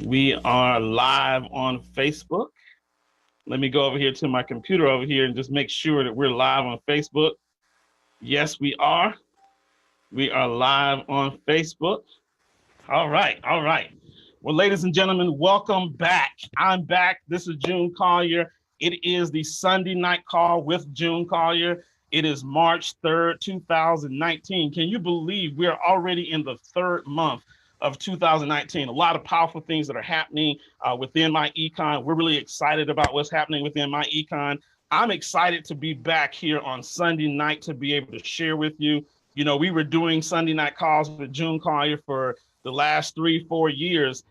We are live on Facebook. Let me go over here to my computer over here and just make sure that we're live on Facebook. Yes, we are. We are live on Facebook. All right, all right. Well, ladies and gentlemen, welcome back. I'm back. This is June Collier. It is the Sunday night call with June Collier. It is March 3rd, 2019. Can you believe we are already in the third month of 2019? A lot of powerful things that are happening within myEcon. We're really excited about what's happening within myEcon. I'm excited to be back here on Sunday night to be able to share with you. You know, we were doing Sunday night calls with June Collier for the last 3-4 years.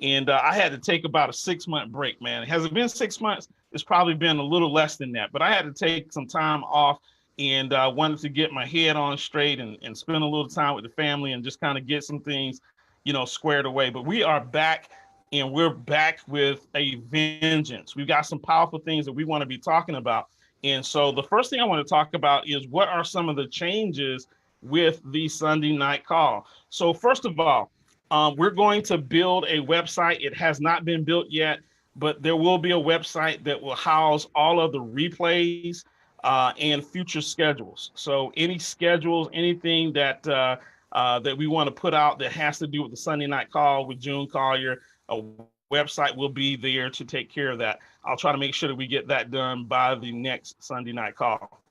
And I had to take about a 6-month break, man. Has it been 6 months? It's probably been a little less than that, but I had to take some time off and wanted to get my head on straight and spend a little time with the family and just kind of get some things, you know, squared away. But we are back, and we're back with a vengeance. We've got some powerful things that we want to be talking about. And so the first thing I want to talk about is what are some of the changes with the Sunday night call. So first of all, we're going to build a website. It has not been built yet, but there will be a website that will house all of the replays and future schedules. So any schedules, anything that that we want to put out that has to do with the Sunday night call with June Collier, a website will be there to take care of that. I'll try to make sure that we get that done by the next Sunday night call.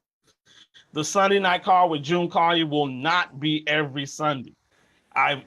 The Sunday night call with June Collier will not be every Sunday.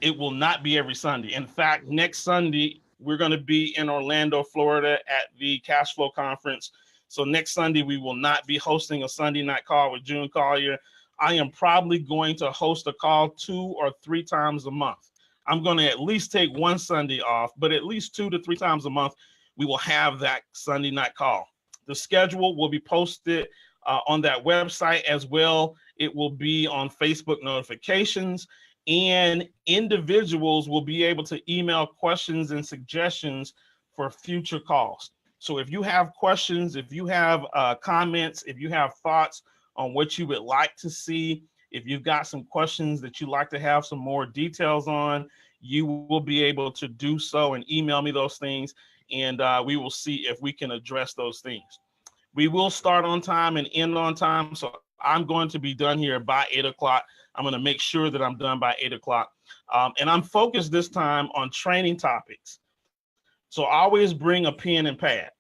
It will not be every Sunday. In fact, next Sunday, we're going to be in Orlando, Florida at the Cash Flow Conference. So next Sunday, we will not be hosting a Sunday night call with June Collier. I am probably going to host a call 2 or 3 times a month. I'm going to at least take one Sunday off, but at least 2 to 3 times a month, we will have that Sunday night call. The schedule will be posted on that website as well. It will be on Facebook notifications, and individuals will be able to email questions and suggestions for future calls. So if you have questions, if you have comments, if you have thoughts on what you would like to see, if you've got some questions that you'd like to have some more details on, you will be able to do so and email me those things, and we will see if we can address those things. We will start on time and end on time, so I'm going to be done here by 8 o'clock. I'm going to make sure that I'm done by 8 o'clock. And I'm focused this time on training topics. So always bring a pen and pad.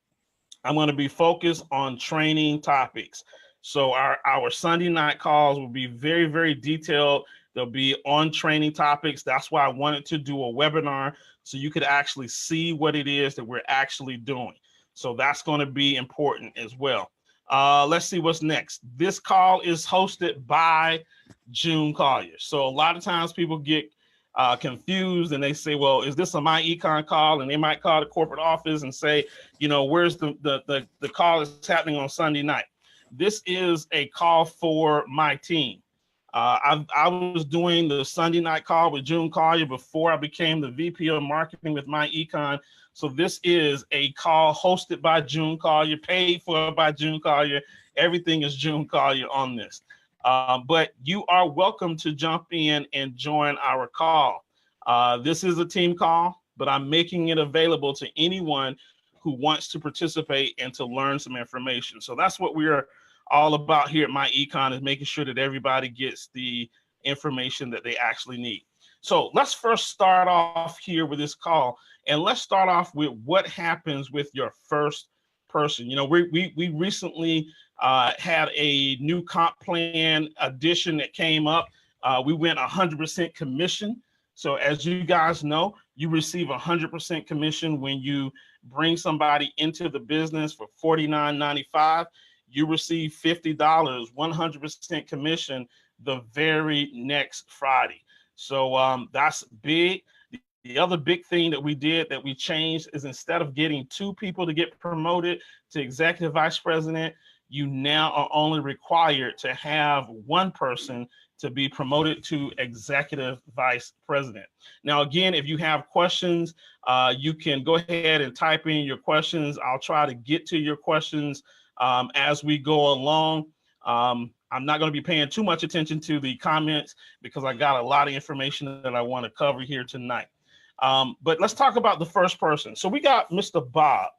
I'm going to be focused on training topics. So our Sunday night calls will be very, very detailed. They'll be on training topics. That's why I wanted to do a webinar so you could actually see what it is that we're actually doing. So that's going to be important as well. Let's see what's next. This call is hosted by June Collier. So a lot of times people get confused and they say, well, is this a myEcon call? And they might call the corporate office and say, you know, where's the call that's happening on Sunday night? This is a call for my team. I was doing the Sunday night call with June Collier before I became the VP of marketing with myEcon. So this is a call hosted by June Collier, paid for by June Collier. Everything is June Collier on this. But you are welcome to jump in and join our call. This is a team call, but I'm making it available to anyone who wants to participate and to learn some information. So that's what we're all about here at myEcon, is making sure that everybody gets the information that they actually need. So let's first start off here with this call, and let's start off with what happens with your first person. You know, we recently had a new comp plan addition that came up. We went 100% commission. So as you guys know, you receive 100% commission when you bring somebody into the business for $49.95. You receive $50, 100% commission the very next Friday. So that's big. The other big thing that we did, that we changed, is instead of getting 2 people to get promoted to executive vice president, you now are only required to have 1 person to be promoted to executive vice president. Now, again, if you have questions, you can go ahead and type in your questions. I'll try to get to your questions as we go along. I'm not going to be paying too much attention to the comments because I got a lot of information that I want to cover here tonight. But let's talk about the first person. So we got Mr. Bob.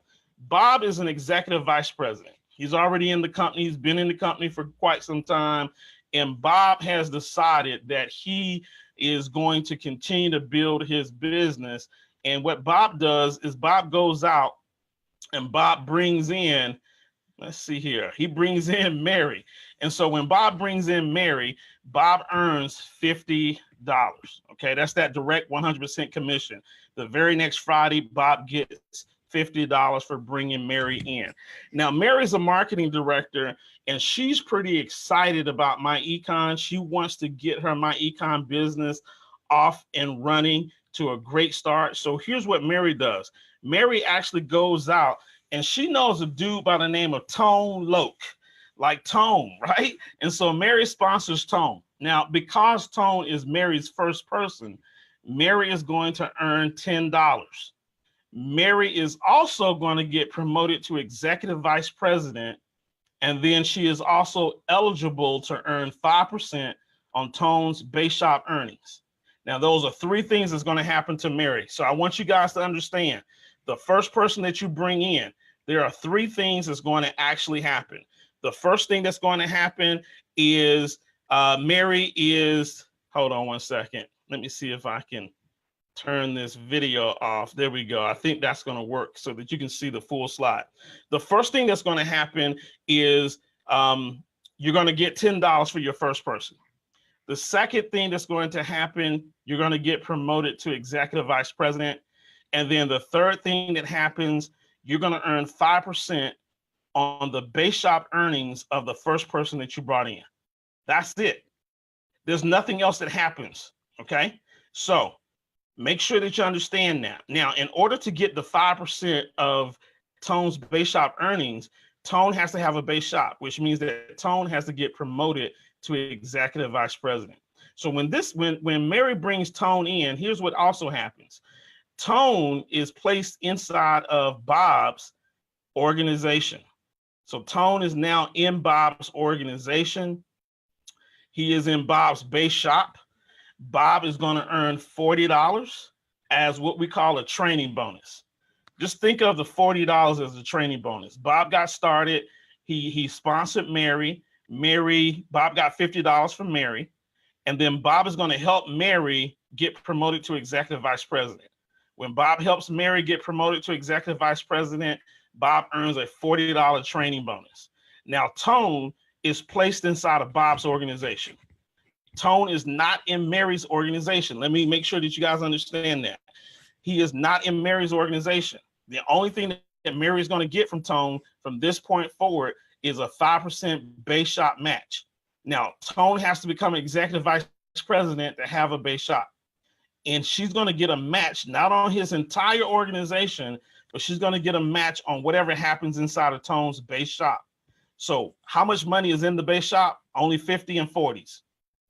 Bob is an executive vice president. He's already in the company. He's been in the company for quite some time. And Bob has decided that he is going to continue to build his business. And what Bob does is Bob goes out and Bob brings in, let's see here, he brings in Mary. And so when Bob brings in Mary, Bob earns $50. Okay, that's that direct 100% commission. The very next Friday, Bob gets $50 for bringing Mary in. Now, Mary's a marketing director, and she's pretty excited about myEcon. She wants to get her myEcon business off and running to a great start. So here's what Mary does. Mary actually goes out and she knows a dude by the name of Tone Loke, like Tone, right? And so Mary sponsors Tone. Now, because Tone is Mary's first person, Mary is going to earn $10. Mary is also going to get promoted to executive vice president, and then she is also eligible to earn 5% on Tone's base shop earnings. Now, those are three things that's going to happen to Mary. So I want you guys to understand, the first person that you bring in, there are three things that's going to actually happen. The first thing that's going to happen is Mary is, hold on one second. Let me see if I can turn this video off. There we go. I think that's going to work so that you can see the full slide. The first thing that's going to happen is you're going to get $10 for your first person. The second thing that's going to happen, you're going to get promoted to executive vice president. And then the third thing that happens, you're going to earn 5% on the base shop earnings of the first person that you brought in. That's it. There's nothing else that happens. Okay. So make sure that you understand that. Now, in order to get the 5% of Tone's base shop earnings, Tone has to have a base shop, which means that Tone has to get promoted to executive vice president. So when Mary brings Tone in, here's what also happens. Tone is placed inside of Bob's organization. So Tone is now in Bob's organization. He is in Bob's base shop. Bob is going to earn $40 as what we call a training bonus. Just think of the $40 as a training bonus. Bob got started. He sponsored Mary. Bob got $50 from Mary. And then Bob is going to help Mary get promoted to executive vice president. When Bob helps Mary get promoted to executive vice president, Bob earns a $40 training bonus. Now, Tone is placed inside of Bob's organization. Tone is not in Mary's organization. Let me make sure that you guys understand that. He is not in Mary's organization. The only thing that Mary is going to get from Tone from this point forward is a 5% base shop match. Now, Tone has to become executive vice president to have a base shop. And she's going to get a match, not on his entire organization, but she's going to get a match on whatever happens inside of Tone's base shop. So how much money is in the base shop? Only 50 and 40s.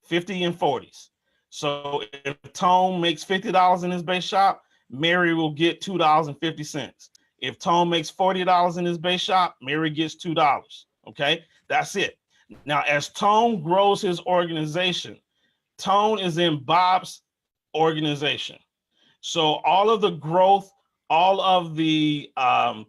50 and 40s. So if Tone makes $50 in his base shop, Mary will get $2.50. If Tone makes $40 in his base shop, Mary gets $2. Okay, that's it. Now, as Tone grows his organization, Tone is in Bob's organization. So all of the growth, all of the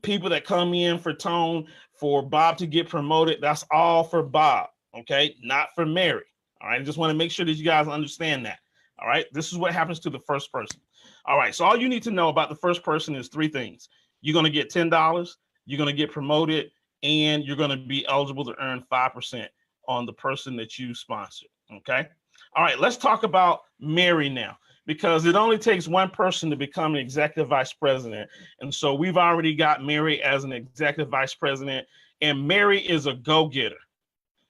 people that come in for Tone, for Bob to get promoted, that's all for Bob, okay? Not for Mary, all right? I just want to make sure that you guys understand that, all right? This is what happens to the first person. All right, so all you need to know about the first person is three things. You're going to get $10, you're going to get promoted, and you're going to be eligible to earn 5% on the person that you sponsored, okay? All right, let's talk about Mary now, because it only takes one person to become an executive vice president. And so we've already got Mary as an executive vice president, and Mary is a go-getter.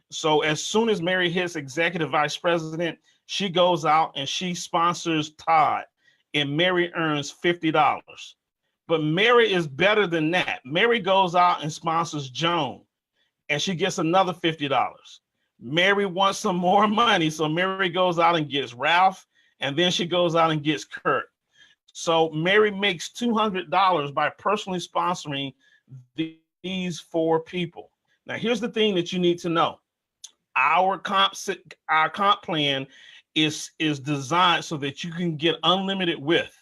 So as soon as Mary hits executive vice president, she goes out and she sponsors Todd, and Mary earns $50. But Mary is better than that. Mary goes out and sponsors Joan, and she gets another $50. Mary wants some more money, so Mary goes out and gets Ralph, and then she goes out and gets Kurt. So Mary makes $200 by personally sponsoring these four people. Now, here's the thing that you need to know. Our comp plan is designed so that you can get unlimited width.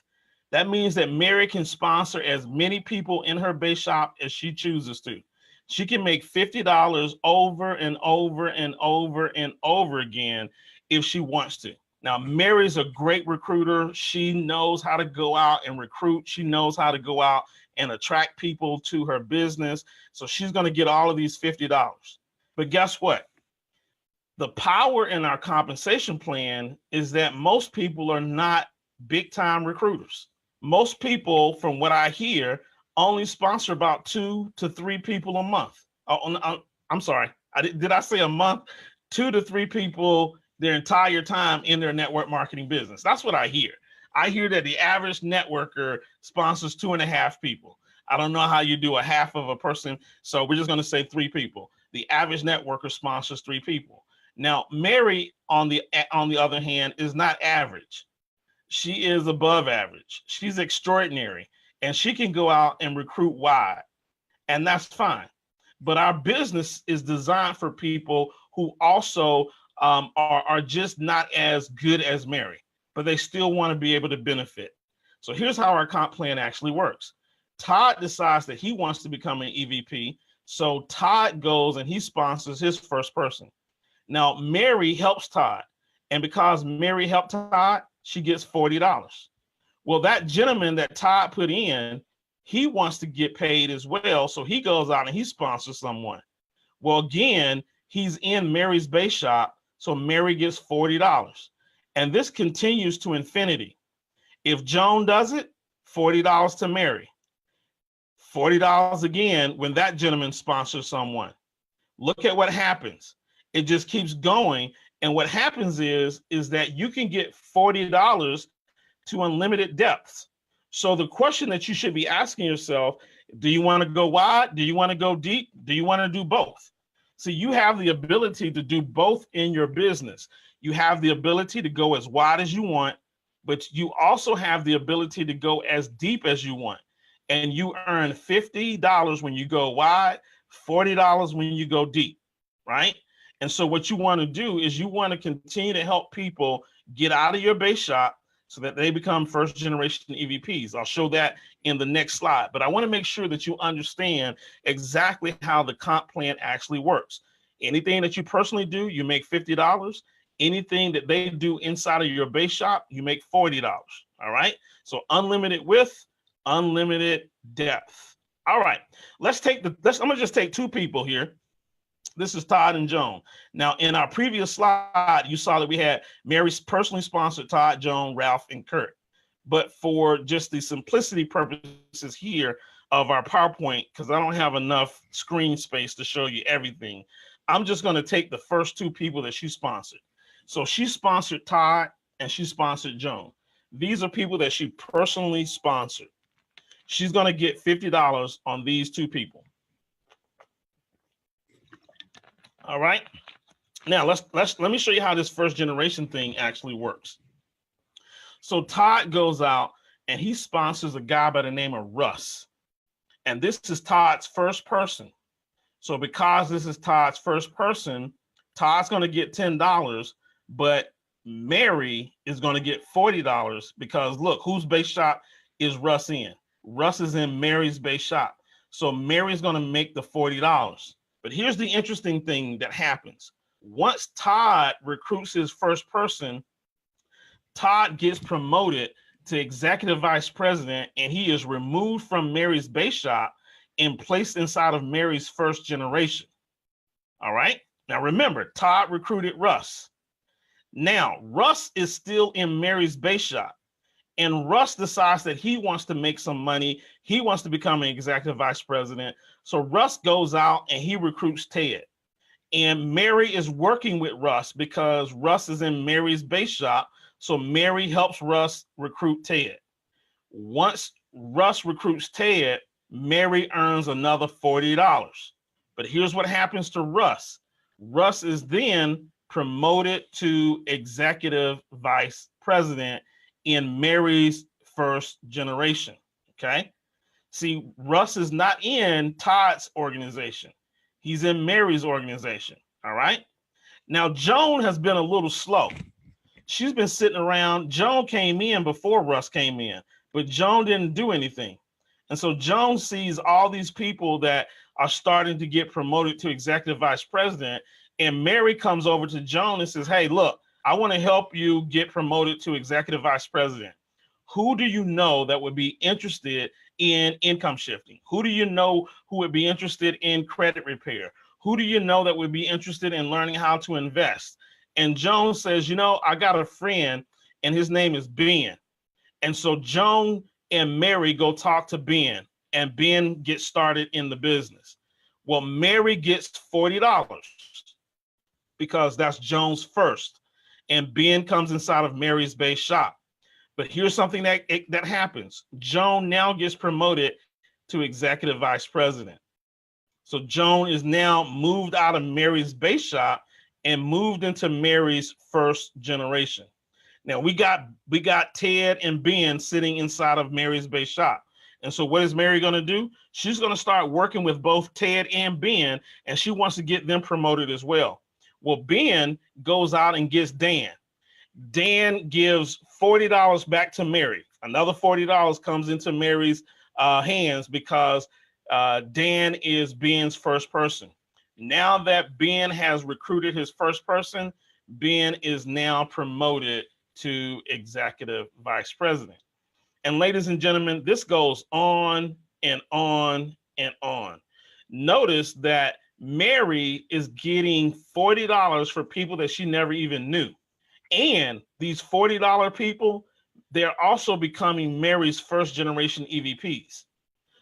That means that Mary can sponsor as many people in her base shop as she chooses to. She can make $50 over and over and over and over again if she wants to. Now, Mary's a great recruiter. She knows how to go out and recruit. She knows how to go out and attract people to her business. So she's going to get all of these $50. But guess what? The power in our compensation plan is that most people are not big time recruiters. Most people, from what I hear, only sponsor about 2 to 3 people a month. I'm sorry. Did I say a month? 2 to 3 people their entire time in their network marketing business. That's what I hear. I hear that the average networker sponsors 2.5 people. I don't know how you do a half of a person. So we're just going to say 3 people. The average networker sponsors 3 people. Now, Mary, on the other hand, is not average. She is above average. She's extraordinary, and she can go out and recruit wide, and that's fine. But our business is designed for people who also are just not as good as Mary, but they still want to be able to benefit. So here's how our comp plan actually works. Todd decides that he wants to become an EVP, so Todd goes and he sponsors his first person. Now, Mary helps Todd, and because Mary helped Todd, she gets $40. Well, that gentleman that Todd put in, he wants to get paid as well, so he goes out and he sponsors someone. Well, again, he's in Mary's base shop, so Mary gets $40. And this continues to infinity. If Joan does it, $40 to Mary. $40 again when that gentleman sponsors someone. Look at what happens. It just keeps going. And what happens is that you can get $40 to unlimited depths. So the question that you should be asking yourself, do you want to go wide? Do you want to go deep? Do you want to do both? So you have the ability to do both in your business. You have the ability to go as wide as you want, but you also have the ability to go as deep as you want. And you earn $50 when you go wide, $40 when you go deep, right? And so what you want to do is you want to continue to help people get out of your base shop so that they become first generation EVPs. I'll show that in the next slide, but I want to make sure that you understand exactly how the comp plan actually works. Anything that you personally do, you make $50. Anything that they do inside of your base shop, you make $40. All right. So unlimited width, unlimited depth. All right. I'm gonna just take 2 people here. This is Todd and Joan. Now, in our previous slide, you saw that we had Mary personally sponsored Todd, Joan, Ralph, and Kurt. But for just the simplicity purposes here of our PowerPoint, because I don't have enough screen space to show you everything, I'm just going to take the first 2 people that she sponsored. So she sponsored Todd and she sponsored Joan. These are people that she personally sponsored. She's going to get $50 on these 2 people. All right. Now let me show you how this first generation thing actually works. So Todd goes out and he sponsors a guy by the name of Russ. And this is Todd's first person. So because this is Todd's first person, Todd's going to get $10, but Mary is going to get $40 because look, whose base shop is Russ in? Russ is in Mary's base shop. So Mary's going to make the $40. But here's the interesting thing that happens. Once Todd recruits his first person, Todd gets promoted to executive vice president, and he is removed from Mary's base shop and placed inside of Mary's first generation. All right. Now remember, Todd recruited Russ. Now, Russ is still in Mary's base shop, and Russ decides that he wants to make some money. He wants to become an executive vice president. So Russ goes out and he recruits Ted. And Mary is working with Russ because Russ is in Mary's base shop. So Mary helps Russ recruit Ted. Once Russ recruits Ted, Mary earns another $40. But here's what happens to Russ. Russ is then promoted to executive vice president in Mary's first generation. Okay. See, Russ is not in Todd's organization. He's in Mary's organization. All right. Now, Joan has been a little slow. She's been sitting around. Joan came in before Russ came in, but Joan didn't do anything. And so Joan sees all these people that are starting to get promoted to executive vice president. And Mary comes over to Joan and says, hey, look, I want to help you get promoted to executive vice president. Who do you know that would be interested in income shifting? Who do you know who would be interested in credit repair? Who do you know that would be interested in learning how to invest? And Joan says, you know, I got a friend and his name is Ben. And so Joan and Mary go talk to Ben, and Ben gets started in the business. Well, Mary gets $40 because that's Joan's first. And Ben comes inside of Mary's base shop. But here's something that happens. Joan now gets promoted to executive vice president. So Joan is now moved out of Mary's base shop and moved into Mary's first generation. Now we got Ted and Ben sitting inside of Mary's base shop. And so what is Mary going to do? She's going to start working with both Ted and Ben, and she wants to get them promoted as well. Well, Ben goes out and gets Dan. Dan gives $40 back to Mary. Another $40 comes into Mary's hands because Dan is Ben's first person. Now that Ben has recruited his first person, Ben is now promoted to executive vice president. And ladies and gentlemen, this goes on and on and on. Notice that Mary is getting $40 for people that she never even knew. And these $40 people, they're also becoming Mary's first generation EVPs.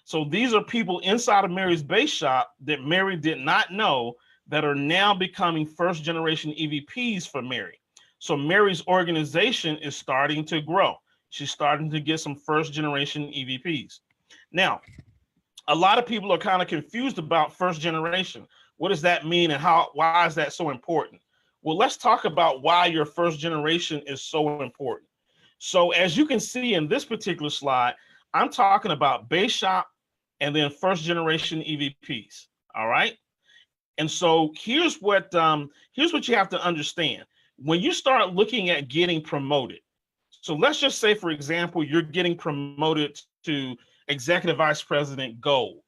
So these are people inside of Mary's base shop that Mary did not know that are now becoming first generation EVPs for Mary. So Mary's organization is starting to grow. She's starting to get some first generation EVPs. Now, a lot of people are kind of confused about first generation. What does that mean and why is that so important? Well, let's talk about why your first generation is so important. So as you can see in this particular slide, I'm talking about base shop and then first generation EVPs. All right. And so here's what you have to understand. When you start looking at getting promoted, so let's just say, for example, you're getting promoted to executive vice president gold.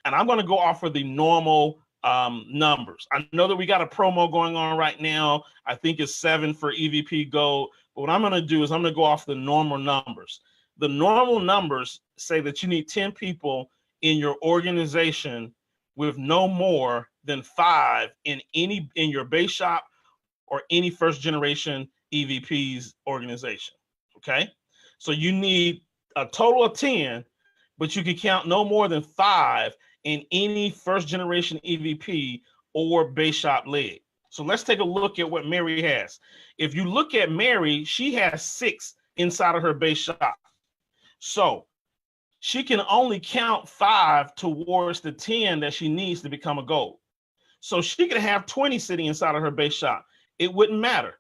And I'm going to go off of the normal numbers. I know that we got a promo going on right now. I think it's 7 for EVP gold. But what I'm going to do is I'm going to go off the normal numbers. The normal numbers say that you need 10 people in your organization with no more than 5 in your base shop or any first generation EVPs organization. Okay. So you need a total of 10, but you can count no more than 5 in any first generation EVP or base shop leg. So let's take a look at what Mary has. If you look at Mary, she has 6 inside of her base shop. So she can only count 5 towards the 10 that she needs to become a gold. So she could have 20 sitting inside of her base shop. It wouldn't matter.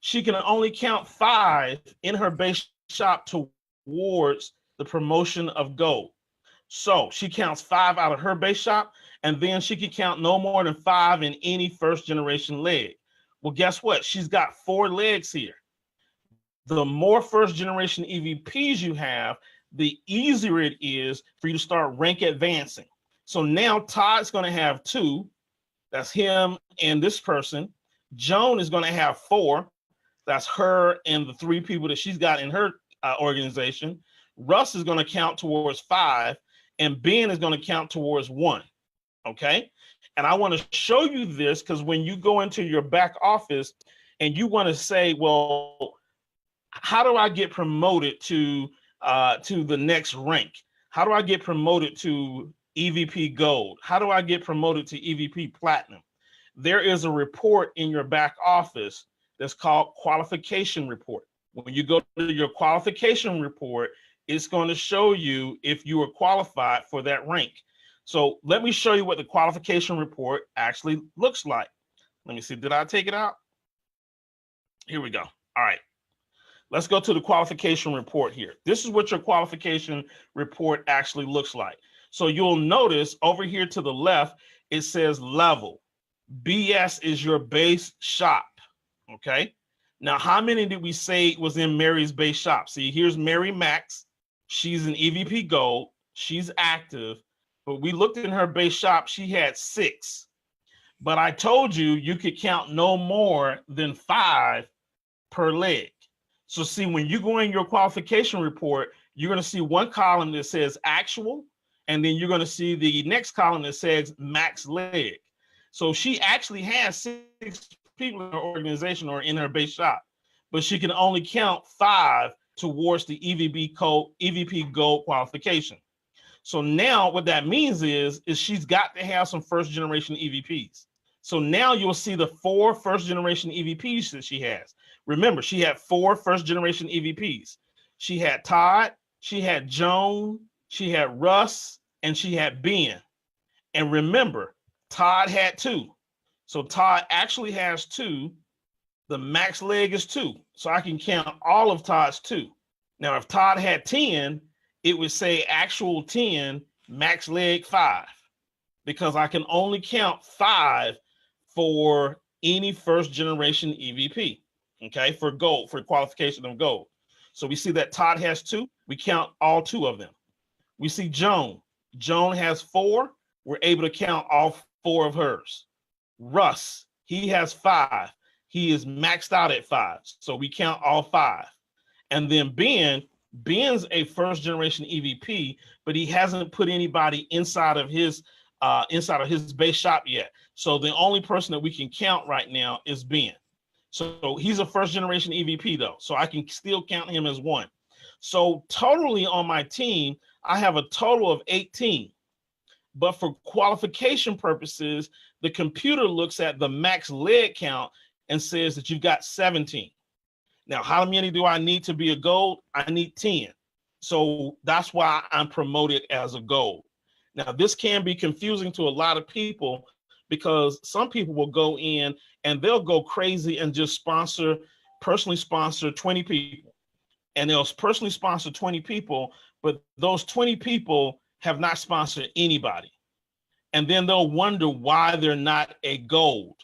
She can only count 5 in her base shop towards the promotion of gold. So she counts 5 out of her base shop, and then she can count no more than 5 in any first generation leg. Well, guess what? She's got 4 legs here. The more first generation EVPs you have, the easier it is for you to start rank advancing. So now Todd's going to have 2. That's him and this person. Joan is going to have 4. That's her and the 3 people that she's got in her organization. Russ is going to count towards 5, and Ben is going to count towards 1. Okay. And I want to show you this because when you go into your back office and you want to say, well, how do I get promoted to the next rank? How do I get promoted to EVP gold? How do I get promoted to EVP platinum? There is a report in your back office that's called Qualification Report. When you go to your Qualification Report, it's going to show you if you are qualified for that rank. So let me show you what the Qualification Report actually looks like. Let me see, did I take it out? Here we go. All right. Let's go to the Qualification Report here. This is what your Qualification Report actually looks like. So you'll notice over here to the left, it says level. BS is your base shop. Okay. Now, how many did we say was in Mary's base shop? See, here's Mary Max. She's an EVP Gold. She's active, but we looked in her base shop. She had 6. But I told you you could count no more than 5 per leg. So see, when you go in your qualification report, you're going to see one column that says actual, and then you're going to see the next column that says max leg. So she actually has 6 people in her organization or in her base shop, but she can only count 5 towards the EVP Gold qualification. So now what that means is she's got to have some first generation EVPs. So now you'll see the 4 first generation EVPs that she has. Remember, she had 4 first generation EVPs. She had Todd, she had Joan, she had Russ, and she had Ben. And remember, Todd had 2. So Todd actually has 2. The max leg is 2. So I can count all of Todd's 2. Now, if Todd had 10, it would say actual 10, max leg 5, because I can only count 5 for any first generation EVP, okay, for gold, for qualification of gold. So we see that Todd has 2. We count all 2 of them. We see Joan. Joan has 4. We're able to count all 4 of hers. Russ, he has 5. He is maxed out at 5. So we count all 5. And then Ben's a first generation EVP, but he hasn't put anybody inside of his base shop yet. So the only person that we can count right now is Ben. So he's a first generation EVP though. So I can still count him as 1. So totally on my team, I have a total of 18. But for qualification purposes, the computer looks at the max leg count and says that you've got 17. Now, how many do I need to be a gold? I need 10. So that's why I'm promoted as a gold. Now, this can be confusing to a lot of people because some people will go in and they'll go crazy and just personally sponsor 20 people. And they'll personally sponsor 20 people, but those 20 people have not sponsored anybody. And then they'll wonder why they're not a gold.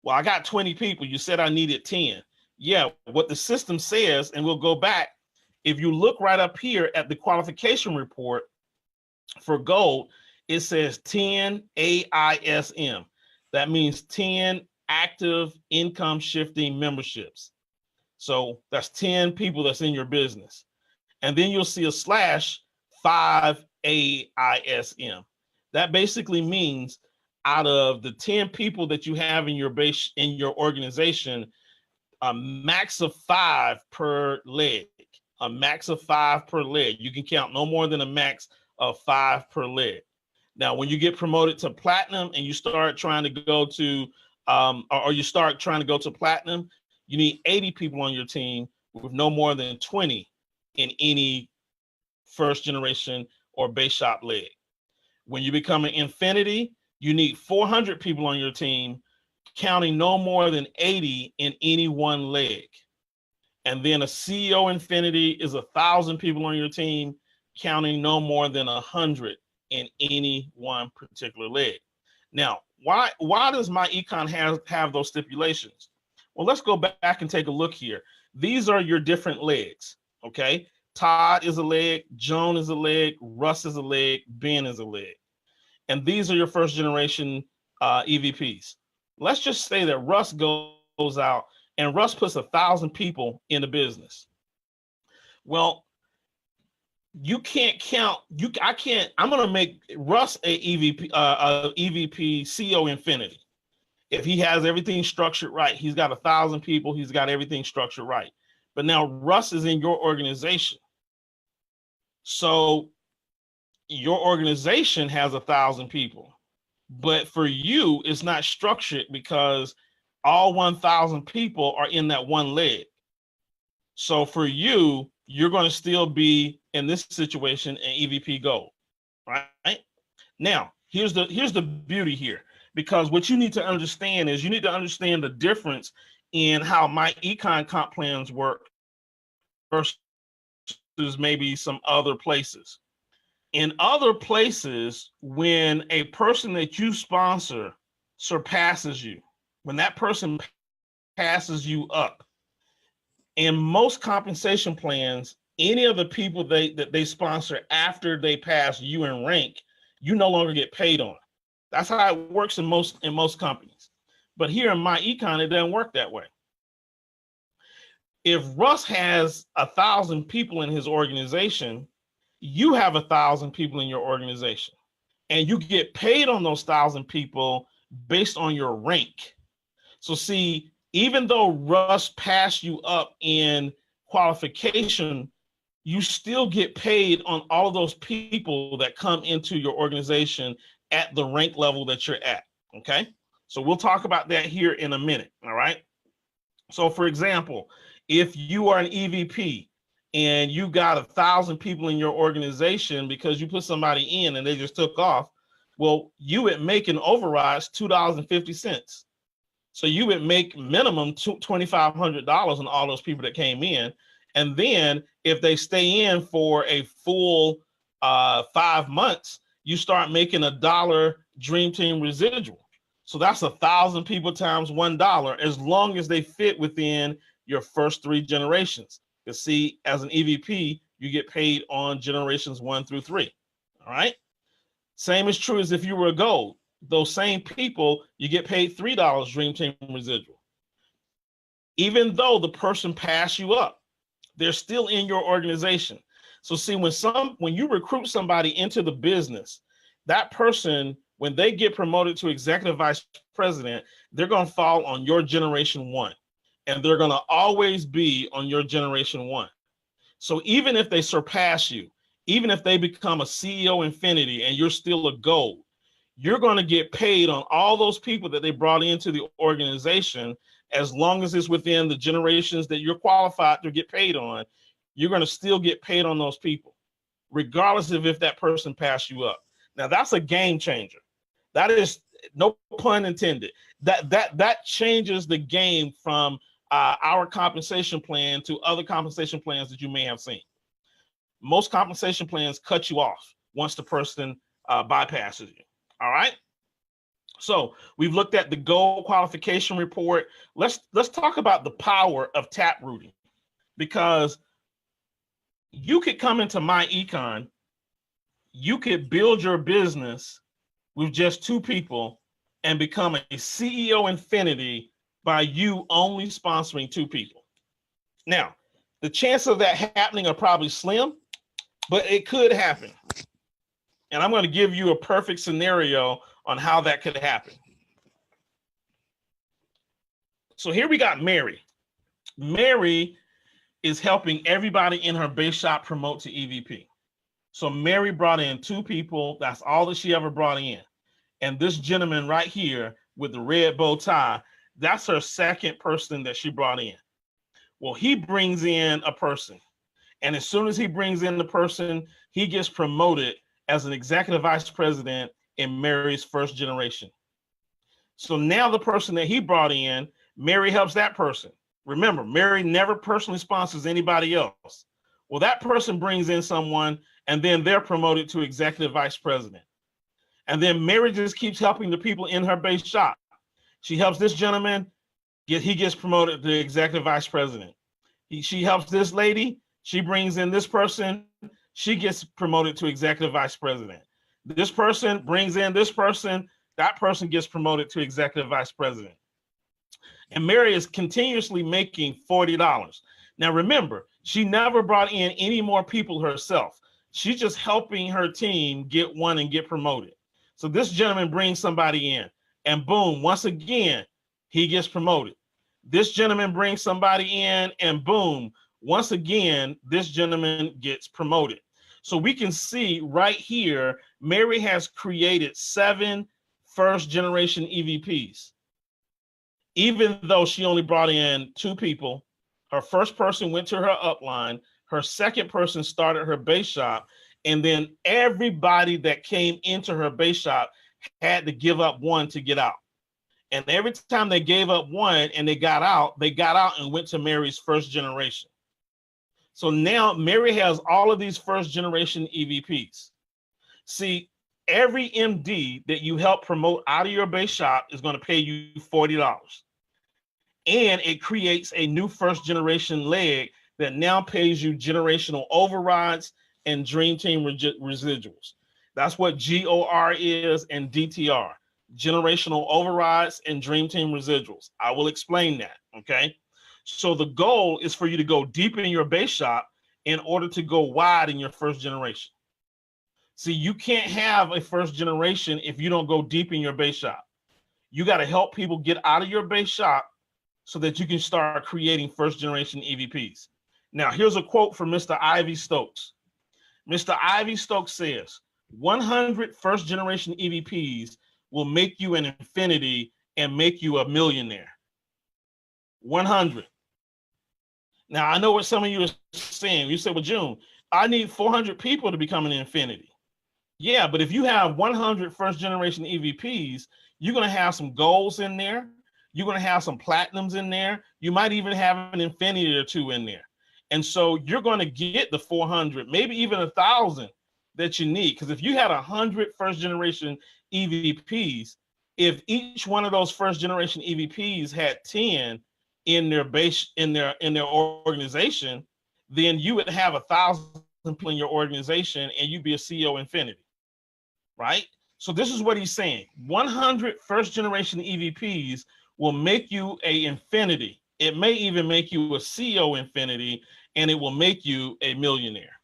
Well, I got 20 people. You said I needed 10. Yeah, what the system says, and we'll go back. If you look right up here at the qualification report for gold, it says 10 AISM. That means 10 active income shifting memberships. So that's 10 people that's in your business. And then you'll see a slash 5 AISM. That basically means out of the 10 people that you have in your base, in your organization, a max of 5 per leg, a max of 5 per leg. You can count no more than a max of 5 per leg. Now, when you get promoted to platinum and you start trying to go to, platinum, you need 80 people on your team with no more than 20 in any first generation or base shop leg. When you become an infinity, you need 400 people on your team, counting no more than 80 in any one leg. And then a CEO infinity is 1,000 people on your team, counting no more than 100 in any one particular leg. Now, why does myEcon have those stipulations? Well, let's go back and take a look here. These are your different legs, okay? Todd is a leg, Joan is a leg, Russ is a leg, Ben is a leg. And these are your first generation EVPs. Let's just say that Russ goes out and Russ puts 1,000 people in the business. Well, you can't count. I'm going to make Russ a EVP CEO Infinity. If he has everything structured right, he's got 1,000 people. He's got everything structured right. But now Russ is in your organization. So your organization has 1,000 people, but for you, it's not structured because all 1,000 people are in that one leg. So for you, you're going to still be in this situation an EVP Gold, right? Now, here's the beauty here, because what you need to understand is you need to understand the difference in how myEcon comp plans work versus maybe some other places. In other places, when a person that you sponsor surpasses you, when that person passes you up, in most compensation plans, any of the people that they sponsor after they pass you in rank, you no longer get paid on. That's how it works in most companies. But here in myEcon, it doesn't work that way. If Russ has 1,000 people in his organization, you have 1,000 people in your organization, and you get paid on those 1,000 people based on your rank. So see, even though Russ passed you up in qualification, you still get paid on all of those people that come into your organization at the rank level that you're at, okay? So we'll talk about that here in a minute, all right? So for example, if you are an EVP and you got 1,000 people in your organization because you put somebody in and they just took off, well, you would make an overrides $2.50. So you would make minimum $2,500 on all those people that came in. And then if they stay in for a full 5 months, you start making $1 Dream Team residual. So that's 1,000 people times $1, as long as they fit within your first 3 generations. You see, as an EVP, you get paid on generations 1 through 3. All right. Same is true as if you were a gold. Those same people, you get paid $3 Dream Team residual. Even though the person passed you up, they're still in your organization. So see, when you recruit somebody into the business, that person, when they get promoted to executive vice president, they're going to fall on your generation 1, and they're going to always be on your generation 1. So even if they surpass you, even if they become a CEO Infinity and you're still a gold, you're going to get paid on all those people that they brought into the organization, as long as it's within the generations that you're qualified to get paid on. You're going to still get paid on those people, regardless of if that person passed you up. Now, that's a game changer. That is, no pun intended. That changes the game from our compensation plan to other compensation plans that you may have seen. Most compensation plans cut you off once the person bypasses you. All right. So we've looked at the goal qualification report. Let's talk about the power of tap rooting, because you could come into myEcon, you could build your business with just 2 people and become a CEO Infinity by you only sponsoring 2 people. Now, the chances of that happening are probably slim, but it could happen. And I'm going to give you a perfect scenario on how that could happen. So here we got Mary. Mary is helping everybody in her base shop promote to EVP. So Mary brought in 2 people. That's all that she ever brought in. And this gentleman right here with the red bow tie, that's her second person that she brought in. Well, he brings in a person. And as soon as he brings in the person, he gets promoted as an executive vice president in Mary's first generation. So now the person that he brought in, Mary helps that person. Remember, Mary never personally sponsors anybody else. Well, that person brings in someone, and then they're promoted to executive vice president. And then Mary just keeps helping the people in her base shop. She helps this gentleman, he gets promoted to executive vice president. She helps this lady, she brings in this person, she gets promoted to executive vice president. This person brings in this person, that person gets promoted to executive vice president. And Mary is continuously making $40. Now remember, she never brought in any more people herself. She's just helping her team get one and get promoted. So this gentleman brings somebody in, and boom, once again, he gets promoted. This gentleman brings somebody in, and boom, once again, this gentleman gets promoted. So we can see right here, Mary has created 7 first generation EVPs. Even though she only brought in 2 people, her first person went to her upline, her second person started her base shop, and then everybody that came into her base shop had to give up 1 to get out. And every time they gave up 1 and they got out and went to Mary's first generation. So now Mary has all of these first generation EVPs. See, every MD that you help promote out of your base shop is going to pay you $40. And it creates a new first generation leg that now pays you generational overrides and Dream Team residuals. That's what GOR is and DTR, generational overrides and Dream Team residuals. I will explain that, okay? So the goal is for you to go deep in your base shop in order to go wide in your first generation. See, you can't have a first generation if you don't go deep in your base shop. You got to help people get out of your base shop so that you can start creating first generation EVPs. Now, here's a quote from Mr. Ivy Stokes. Mr. Ivy Stokes says, 100 first generation EVPs will make you an infinity and make you a millionaire. 100. Now, I know what some of you are saying. You said, well, June, I need 400 people to become an infinity. Yeah, but if you have 100 first generation EVPs, you're going to have some golds in there. You're going to have some platinums in there. You might even have an infinity or two in there. And so you're going to get the 400, maybe even 1,000 that you need. Because if you had 100 first generation EVPs, if each one of those first generation EVPs had 10 in their base, in their organization, then you would have 1,000 people in your organization and you'd be a CEO infinity, right? So this is what he's saying. 100 first generation EVPs will make you a infinity. It may even make you a CEO infinity, and it will make you a millionaire.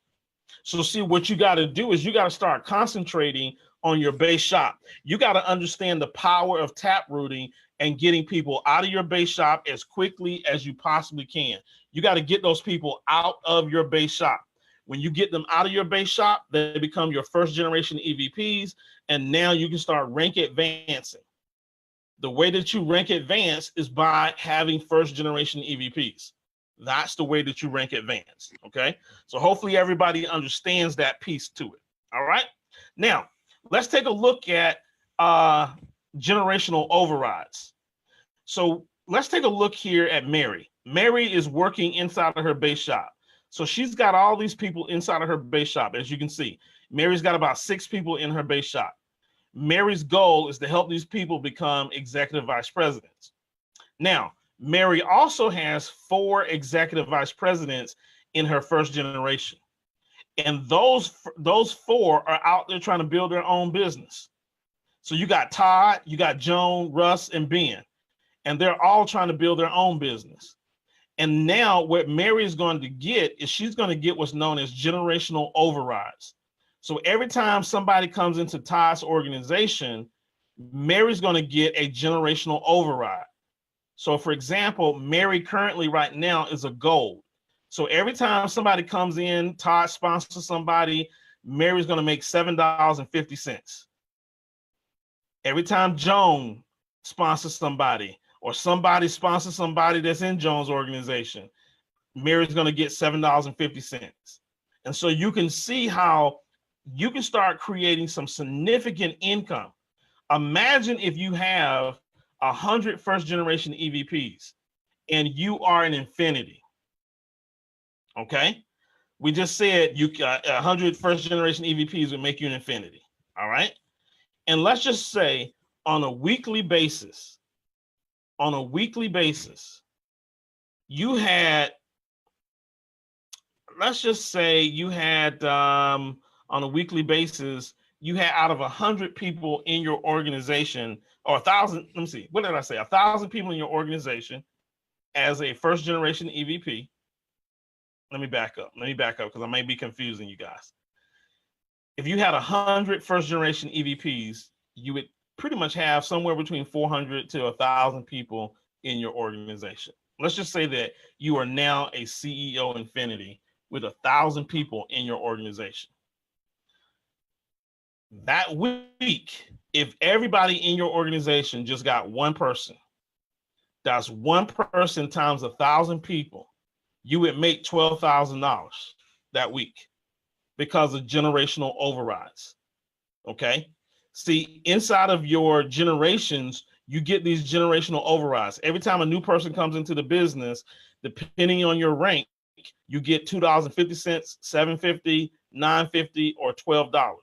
So see, what you got to do is you got to start concentrating on your base shop. You got to understand the power of tap rooting and getting people out of your base shop as quickly as you possibly can. You got to get those people out of your base shop. When you get them out of your base shop, they become your first generation EVPs, and now you can start rank advancing. The way that you rank advance is by having first generation EVPs. That's the way that you rank advance, okay? So hopefully everybody understands that piece to it, all right? Now, let's take a look at generational overrides. So let's take a look here at Mary. Mary is working inside of her base shop. So she's got all these people inside of her base shop, as you can see. Mary's got about 6 people in her base shop. Mary's goal is to help these people become executive vice presidents. Now, Mary also has 4 executive vice presidents in her first generation. And those 4 are out there trying to build their own business. So you got Todd, you got Joan, Russ, and Ben. And they're all trying to build their own business. And now what Mary is going to get is she's going to get what's known as generational overrides. So every time somebody comes into Todd's organization, Mary's going to get a generational override. So for example, Mary currently right now is a gold. So every time somebody comes in, Todd sponsors somebody, Mary's going to make $7.50. Every time Joan sponsors somebody, or somebody sponsors somebody that's in Joan's organization, Mary's going to get $7.50. And so you can see how you can start creating some significant income. Imagine if you have 100 first generation EVPs and you are an infinity. Okay, we just said you 100 first generation EVPs would make you an infinity. All right, and let's just say on a weekly basis, you had, let's just say you had on a weekly basis, you had out of 100 people in your organization, or 1,000, let me see, what did I say? 1,000 people in your organization as a first generation EVP. Let me back up because I may be confusing you guys. If you had 100 first generation EVPs, you would pretty much have somewhere between 400 to 1,000 people in your organization. Let's just say that you are now a CEO infinity with 1,000 people in your organization. That week, if everybody in your organization just got one person, that's one person times 1,000 people, you would make $12,000 that week because of generational overrides. Okay. See, inside of your generations, you get these generational overrides. Every time a new person comes into the business, depending on your rank, you get $2.50, $7.50, $9.50, or $12.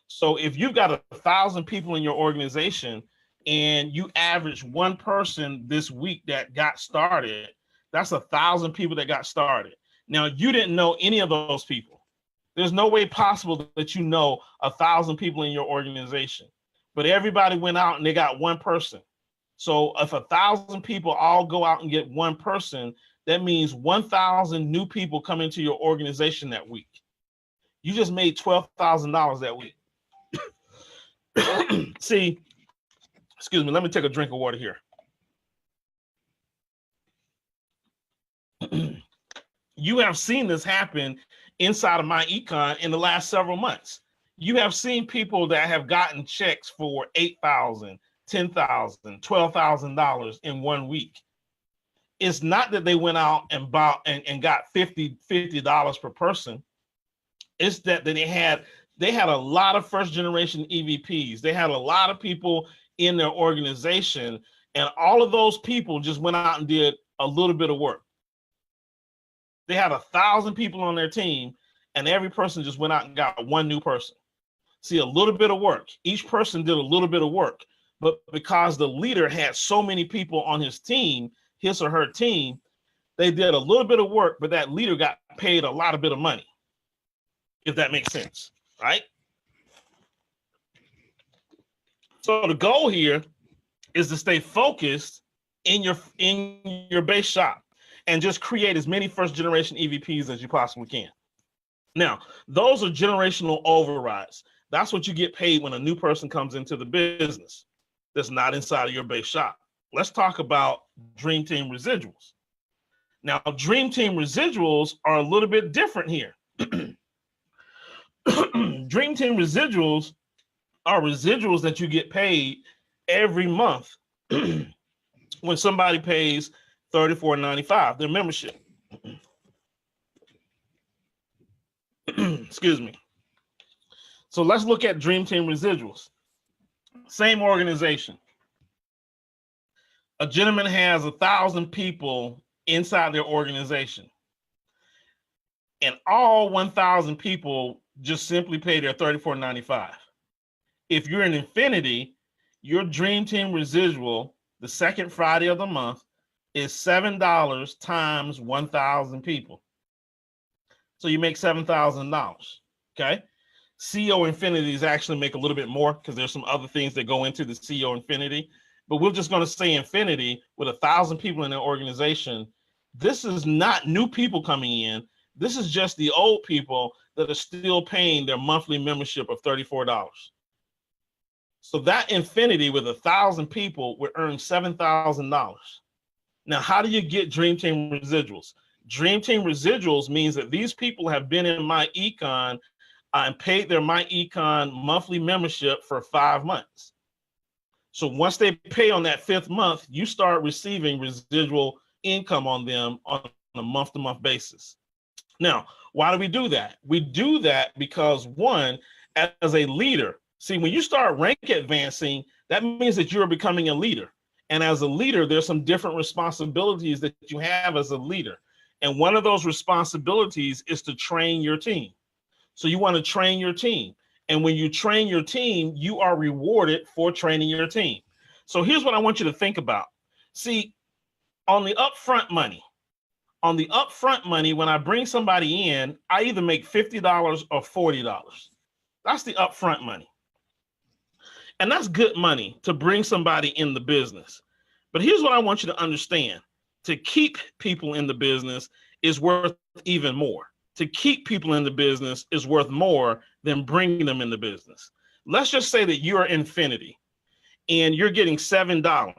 So if you've got 1,000 people in your organization and you average one person this week that got started, that's 1,000 people that got started. Now, you didn't know any of those people. There's no way possible that you know 1,000 people in your organization, but everybody went out and they got one person. So if 1,000 people all go out and get one person, that means 1,000 new people come into your organization that week. You just made $12,000 that week. See, excuse me, let me take a drink of water here. You have seen this happen inside of myEcon in the last several months. You have seen people that have gotten checks for $8,000, $10,000, $12,000 in 1 week. It's not that they went out and bought and got $50 per person. It's that they had a lot of first generation EVPs. They had a lot of people in their organization, and all of those people just went out and did a little bit of work. They had 1,000 people on their team, and every person just went out and got one new person. See, a little bit of work. Each person did a little bit of work, but because the leader had so many people on his team, his or her team, they did a little bit of work, but that leader got paid a lot of money, if that makes sense, right? So the goal here is to stay focused in your base shop and just create as many first generation EVPs as you possibly can. Now, those are generational overrides. That's what you get paid when a new person comes into the business that's not inside of your base shop. Let's talk about Dream Team residuals. Now, Dream Team residuals are a little bit different here. Dream Team residuals are residuals that you get paid every month when somebody pays $34.95, their membership. Excuse me. So let's look at Dream Team residuals. Same organization. A gentleman has 1,000 people inside their organization, and all 1,000 people just simply pay their $34.95. If you're in Infinity, your Dream Team residual, the second Friday of the month, is $7 times 1,000 people. So you make $7,000, okay? CEO Infinities actually make a little bit more because there's some other things that go into the CEO Infinity, but we're just gonna say Infinity with 1,000 people in their organization. This is not new people coming in. This is just the old people that are still paying their monthly membership of $34. So that Infinity with 1,000 people would earn $7,000. Now, how do you get Dream Team residuals? Dream Team residuals means that these people have been in myEcon and paid their myEcon monthly membership for 5 months. So once they pay on that 5th month, you start receiving residual income on them on a month-to-month basis. Now, why do we do that? We do that because, one, as a leader, see, when you start rank advancing, that means that you're becoming a leader. And as a leader, there's some different responsibilities that you have as a leader. And one of those responsibilities is to train your team. So you want to train your team. And when you train your team, you are rewarded for training your team. So here's what I want you to think about. See, on the upfront money, when I bring somebody in, I either make $50 or $40. That's the upfront money. And that's good money to bring somebody in the business. But here's what I want you to understand. To keep people in the business is worth even more. To keep people in the business is worth more than bringing them in the business. Let's just say that you're Infinity and you're getting $7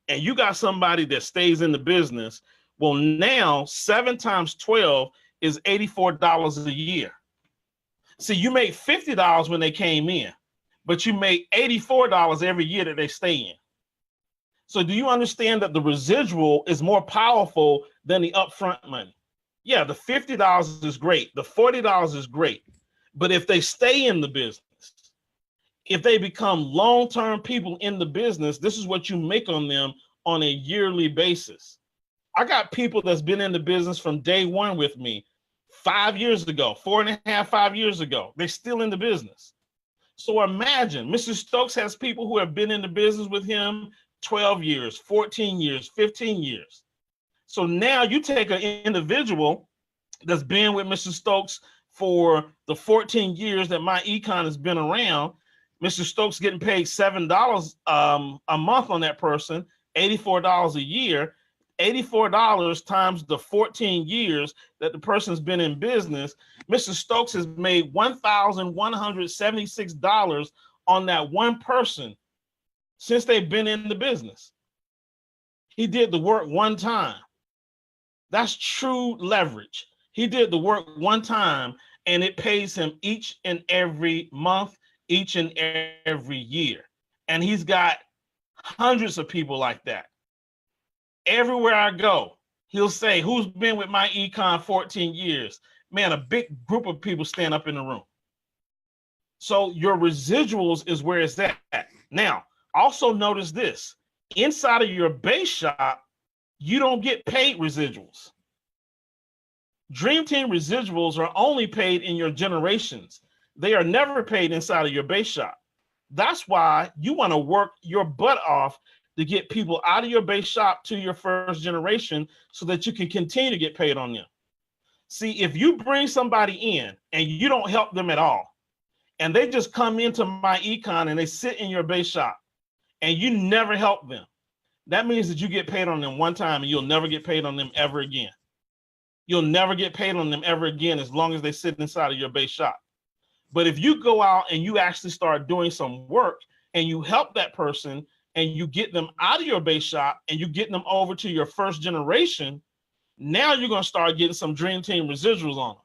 and you got somebody that stays in the business. Well, now 7 times 12 is $84 a year. See, you made $50 when they came in, but you make $84 every year that they stay in. So do you understand that the residual is more powerful than the upfront money? Yeah, the $50 is great. The $40 is great. But if they stay in the business, if they become long-term people in the business, this is what you make on them on a yearly basis. I got people that's been in the business from day one with me 5 years ago, 4.5, 5 years ago. They're still in the business. So imagine, Mr. Stokes has people who have been in the business with him 12 years, 14 years, 15 years. So now you take an individual that's been with Mr. Stokes for the 14 years that myEcon has been around, Mr. Stokes getting paid $7 a month on that person, $84 a year. $84 times the 14 years that the person's been in business, Mr. Stokes has made $1,176 on that one person since they've been in the business. He did the work one time. That's true leverage. He did the work one time, and it pays him each and every month, each and every year. And he's got hundreds of people like that. Everywhere I go, he'll say, who's been with myEcon 14 years? Man, a big group of people stand up in the room. So your residuals is where it's at. Now, also notice this. Inside of your base shop, you don't get paid residuals. Dream Team residuals are only paid in your generations. They are never paid inside of your base shop. That's why you want to work your butt off to get people out of your base shop to your first generation so that you can continue to get paid on them. See, if you bring somebody in and you don't help them at all, and they just come into myEcon and they sit in your base shop and you never help them, that means that you get paid on them one time and you'll never get paid on them ever again. You'll never get paid on them ever again as long as they sit inside of your base shop. But if you go out and you actually start doing some work and you help that person and you get them out of your base shop and you get them over to your first generation, now you're going to start getting some Dream Team residuals on them.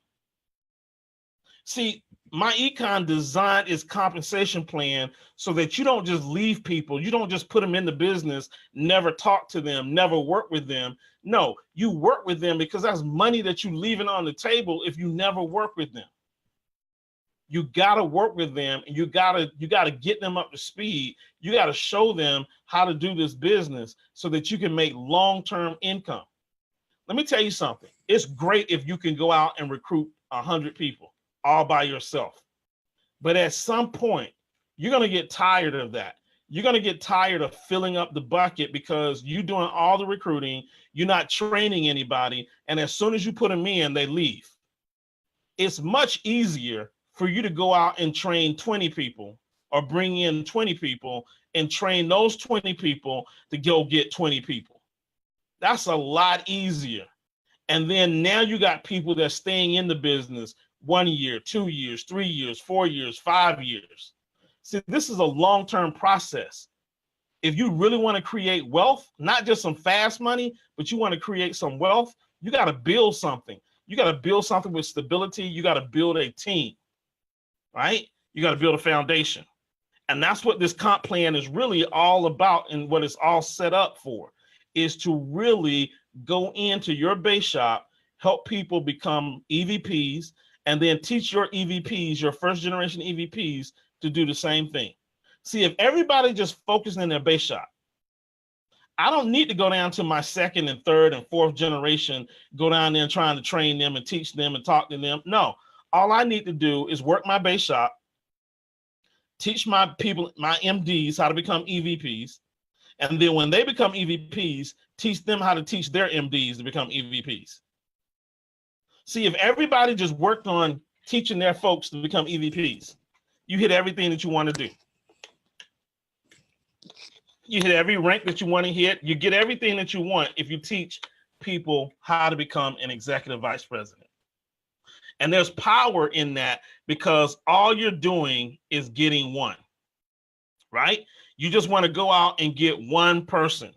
See, myEcon designed its compensation plan so that you don't just leave people. You don't just put them in the business, never talk to them, never work with them. No, you work with them because that's money that you're leaving on the table if you never work with them. You got to work with them, and you got to get them up to speed. You got to show them how to do this business so that you can make long-term income. Let me tell you something. It's great if you can go out and recruit 100 people all by yourself. But at some point, you're going to get tired of that. You're going to get tired of filling up the bucket because you're doing all the recruiting. You're not training anybody. And as soon as you put them in, they leave. It's much easier for you to go out and train 20 people or bring in 20 people and train those 20 people to go get 20 people. That's a lot easier. And then now you got people that's staying in the business 1 year, 2 years, 3 years, 4 years, 5 years. See, this is a long-term process. If you really want to create wealth, not just some fast money, but you want to create some wealth, you got to build something. You got to build something with stability. You got to build a team. Right? You got to build a foundation. And that's what this comp plan is really all about, and what it's all set up for is to really go into your base shop, help people become EVPs, and then teach your EVPs, your first generation EVPs, to do the same thing. See, if everybody just focused in their base shop, I don't need to go down to my second and third and fourth generation, go down there and trying to train them and teach them and talk to them. No. All I need to do is work my base shop, teach my people, my MDs, how to become EVPs. And then when they become EVPs, teach them how to teach their MDs to become EVPs. See, if everybody just worked on teaching their folks to become EVPs, you hit everything that you want to do. You hit every rank that you want to hit. You get everything that you want if you teach people how to become an executive vice president. And there's power in that because all you're doing is getting one, right? You just want to go out and get one person.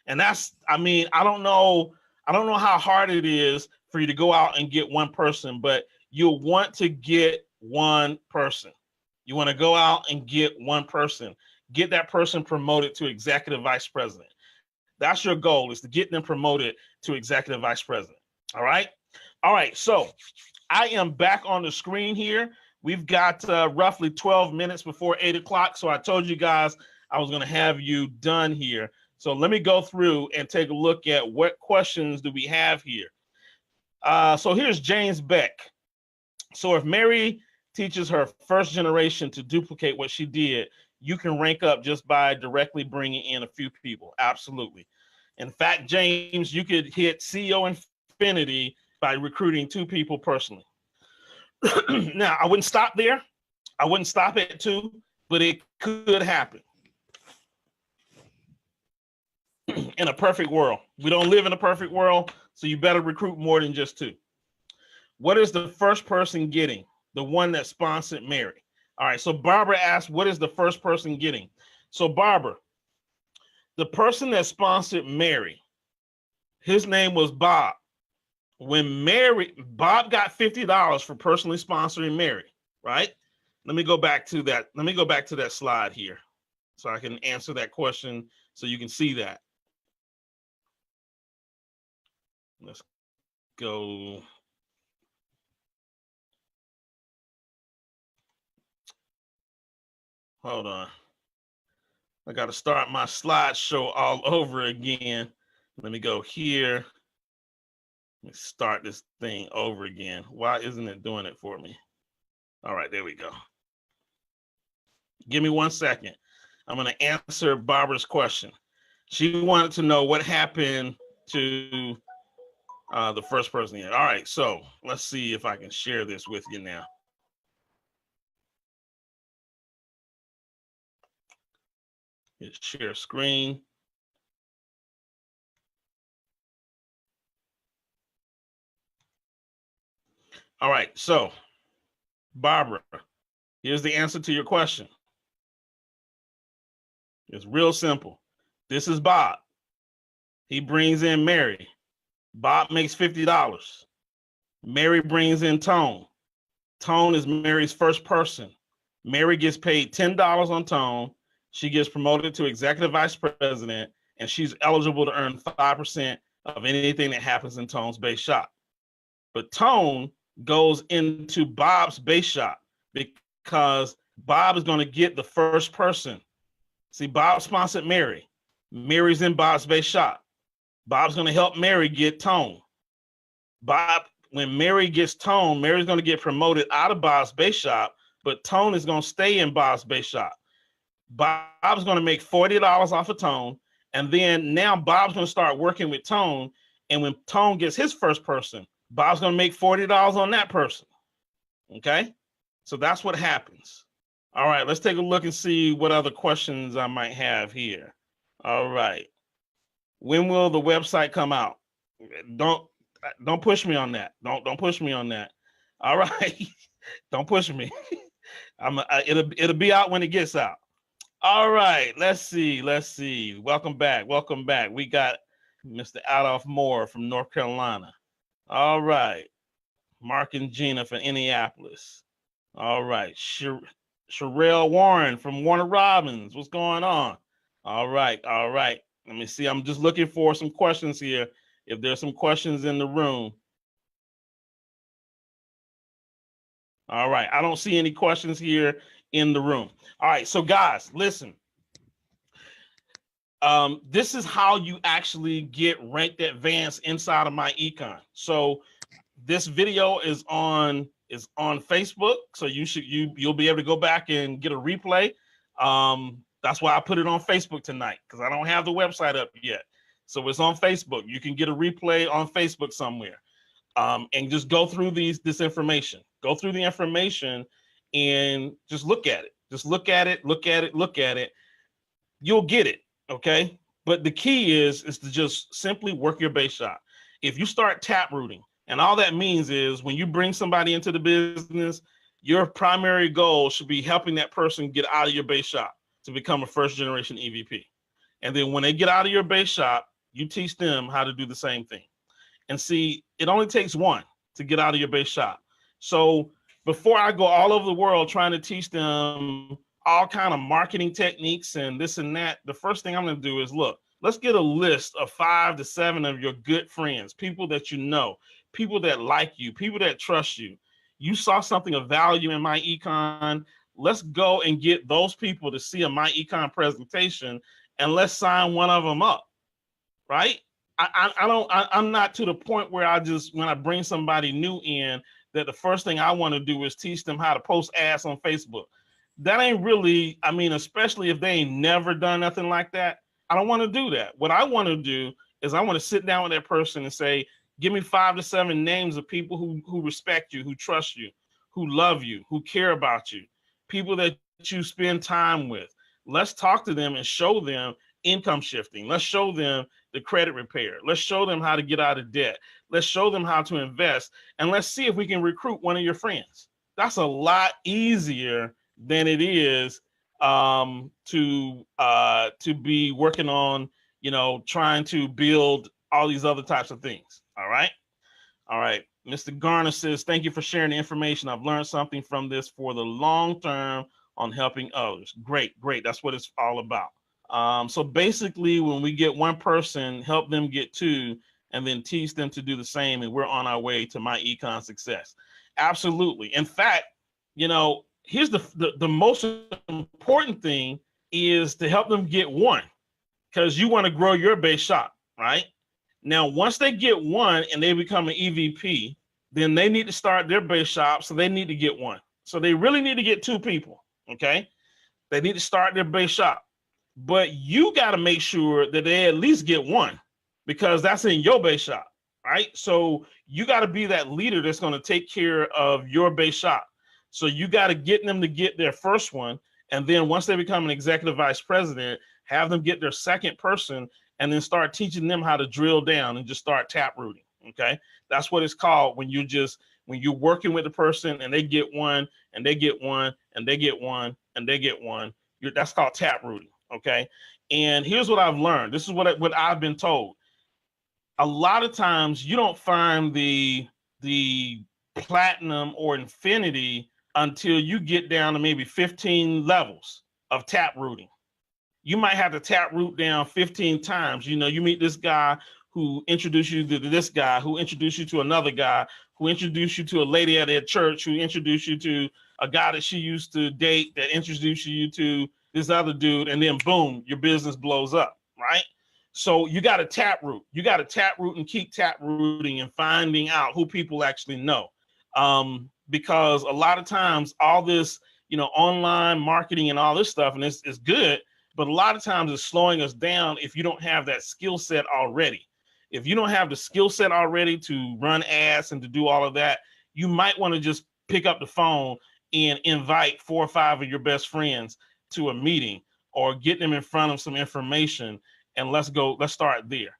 And that's, I mean, I don't know how hard it is for you to go out and get one person, but you'll want to get one person. You want to go out and get one person, get that person promoted to executive vice president. That's your goal, is to get them promoted to executive vice president. All right. All right. So I am back on the screen here. We've got roughly 12 minutes before 8 o'clock. So I told you guys I was going to have you done here. So let me go through and take a look at what questions do we have here. So here's James Beck. So if Mary teaches her first generation to duplicate what she did, you can rank up just by directly bringing in a few people. Absolutely. In fact, James, you could hit CEO Infinity by recruiting 2 people personally. Now, I wouldn't stop there. I wouldn't stop at 2, but it could happen. In a perfect world. We don't live in a perfect world, so you better recruit more than just 2. What is the first person getting? The one that sponsored Mary. All right, so Barbara asked, what is the first person getting? So Barbara, the person that sponsored Mary, his name was Bob. When Bob got $50 for personally sponsoring Mary, right? Let me go back to that. Let me go back to that slide here so I can answer that question so you can see that. Let's go. Hold on. I got to start my slideshow all over again. Let me go here. Let me start this thing over again. Why isn't it doing it for me? All right, there we go. Give me 1 second. I'm going to answer Barbara's question. She wanted to know what happened to the first person here. All right, so let's see if I can share this with you now. Hit share screen. All right, so Barbara, here's the answer to your question. It's real simple. This is Bob. He brings in Mary. Bob makes $50. Mary brings in Tone. Tone is Mary's first person. Mary gets paid $10 on Tone. She gets promoted to executive vice president, and she's eligible to earn 5% of anything that happens in Tone's base shop. But Tone goes into Bob's base shop because Bob is going to get the first person. See, Bob sponsored Mary. Mary's in Bob's base shop. Bob's going to help Mary get Tone. Bob, when Mary gets Tone, Mary's going to get promoted out of Bob's base shop, but Tone is going to stay in Bob's base shop. Bob's going to make $40 off of Tone, and then now Bob's going to start working with Tone, and when Tone gets his first person, Bob's going to make $40 on that person. Okay? So that's what happens. All right, let's take a look and see what other questions I might have here. All right. When will the website come out? Don't push me on that. Don't push me on that. All right. Don't push me. It'll be out when it gets out. All right. Let's see. Welcome back. We got Mr. Adolph Moore from North Carolina. All right. Mark and Gina from Indianapolis. All right. Sherelle Warren from Warner Robins. What's going on? All right. Let me see. I'm just looking for some questions here. If there's some questions in the room. All right. I don't see any questions here in the room. All right. So guys, listen. This is how you actually get ranked advanced inside of myEcon. So this video is on Facebook. So you'll be able to go back and get a replay. That's why I put it on Facebook tonight, because I don't have the website up yet. So it's on Facebook. You can get a replay on Facebook somewhere. And just go through this information. Go through the information and just look at it. Just look at it. You'll get it, okay? But the key is to just simply work your base shop. If you start tap rooting, and all that means is when you bring somebody into the business, your primary goal should be helping that person get out of your base shop to become a first generation EVP. And then when they get out of your base shop, you teach them how to do the same thing. And see, it only takes one to get out of your base shop. So before I go all over the world trying to teach them all kind of marketing techniques and this and that, the first thing I'm going to do is, look, let's get a list of 5 to 7 of your good friends, people that you know, people that like you, people that trust you. You saw something of value in myEcon. Let's go and get those people to see a myEcon presentation, and let's sign one of them up, right? I'm not to the point where when I bring somebody new in, that the first thing I want to do is teach them how to post ads on Facebook. That ain't really, I mean, especially if they ain't never done nothing like that, I don't want to do that. What I want to do is I want to sit down with that person and say, Give me 5 to 7 names of people who respect you, who trust you, who love you, who care about you, people that you spend time with. Let's talk to them and show them income shifting. Let's show them the credit repair. Let's show them how to get out of debt. Let's show them how to invest. And let's see if we can recruit one of your friends. That's a lot easier than it is to be working on, trying to build all these other types of things. All right. All right. Mr. Garner says, thank you for sharing the information. I've learned something from this for the long term on helping others. Great, great. That's what it's all about. So basically, when we get one person, help them get two, and then teach them to do the same, and we're on our way to myEcon success. Absolutely. In fact, here's the most important thing is to help them get one, because you want to grow your base shop, right? Now, once they get one and they become an EVP, then they need to start their base shop, so they need to get one. So they really need to get two people, okay? They need to start their base shop. But you got to make sure that they at least get one, because that's in your base shop, right? So you got to be that leader that's going to take care of your base shop. So you got to get them to get their first one. And then once they become an executive vice president, have them get their second person, and then start teaching them how to drill down and just start tap rooting. Okay. That's what it's called when you're working with the person and they get one and they get one and they get one and they get one. That's called tap rooting. Okay. And here's what I've learned. This is what I've been told. A lot of times you don't find the platinum or infinity until you get down to maybe 15 levels of tap rooting. You might have to tap root down 15 times. You meet this guy who introduced you to this guy, who introduced you to another guy, who introduced you to a lady at their church, who introduced you to a guy that she used to date, that introduced you to this other dude, and then boom, your business blows up, right? So you got to tap root. You got to tap root and keep tap rooting and finding out who people actually know. Because a lot of times all this, online marketing and all this stuff, and it's good, but a lot of times it's slowing us down if you don't have that skill set already. If you don't have the skill set already to run ads and to do all of that, you might want to just pick up the phone and invite 4 or 5 of your best friends to a meeting, or get them in front of some information, and let's start there.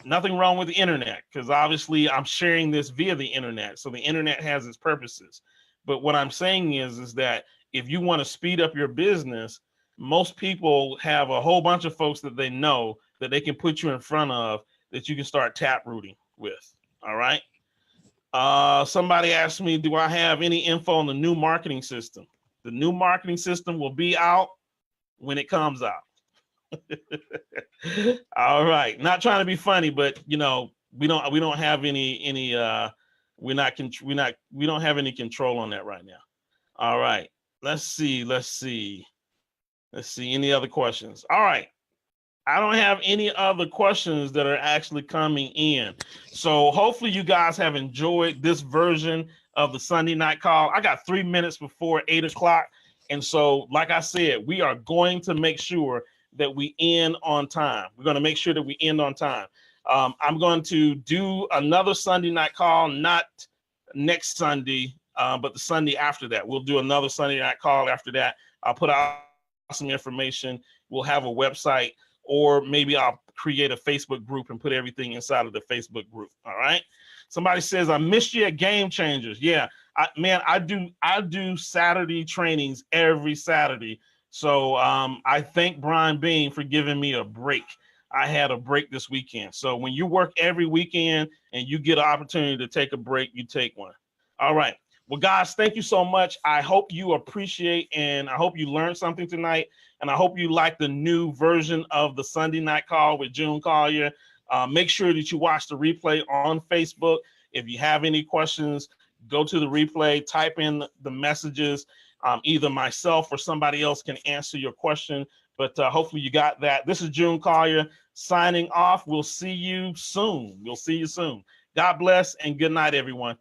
Nothing wrong with the internet, because obviously I'm sharing this via the internet. So the internet has its purposes. But what I'm saying is that if you want to speed up your business, most people have a whole bunch of folks that they know that they can put you in front of, that you can start tap rooting with. All right. Somebody asked me, do I have any info on the new marketing system? The new marketing system will be out when it comes out. All right. Not trying to be funny, but we don't have any we don't have any control on that right now. All right. Let's see. Any other questions? All right. I don't have any other questions that are actually coming in. So hopefully you guys have enjoyed this version of the Sunday night call. I got 3 minutes before 8 o'clock. And so, like I said, we are going to make sure that we end on time. We're going to make sure that we end on time. I'm going to do another Sunday night call, not next Sunday, but the Sunday after that. We'll do another Sunday night call after that. I'll put out some information. We'll have a website, or maybe I'll create a Facebook group and put everything inside of the Facebook group. All right. Somebody says, I missed you at Game Changers. Yeah, I do Saturday trainings every Saturday. So I thank Brian Bean for giving me a break. I had a break this weekend. So when you work every weekend and you get an opportunity to take a break, you take one. All right. Well, guys, thank you so much. I hope you appreciate, and I hope you learned something tonight. And I hope you like the new version of the Sunday night call with June Collier. Make sure that you watch the replay on Facebook. If you have any questions, go to the replay, type in the messages. Either myself or somebody else can answer your question. But hopefully you got that. This is June Collier signing off. We'll see you soon. God bless and good night, everyone.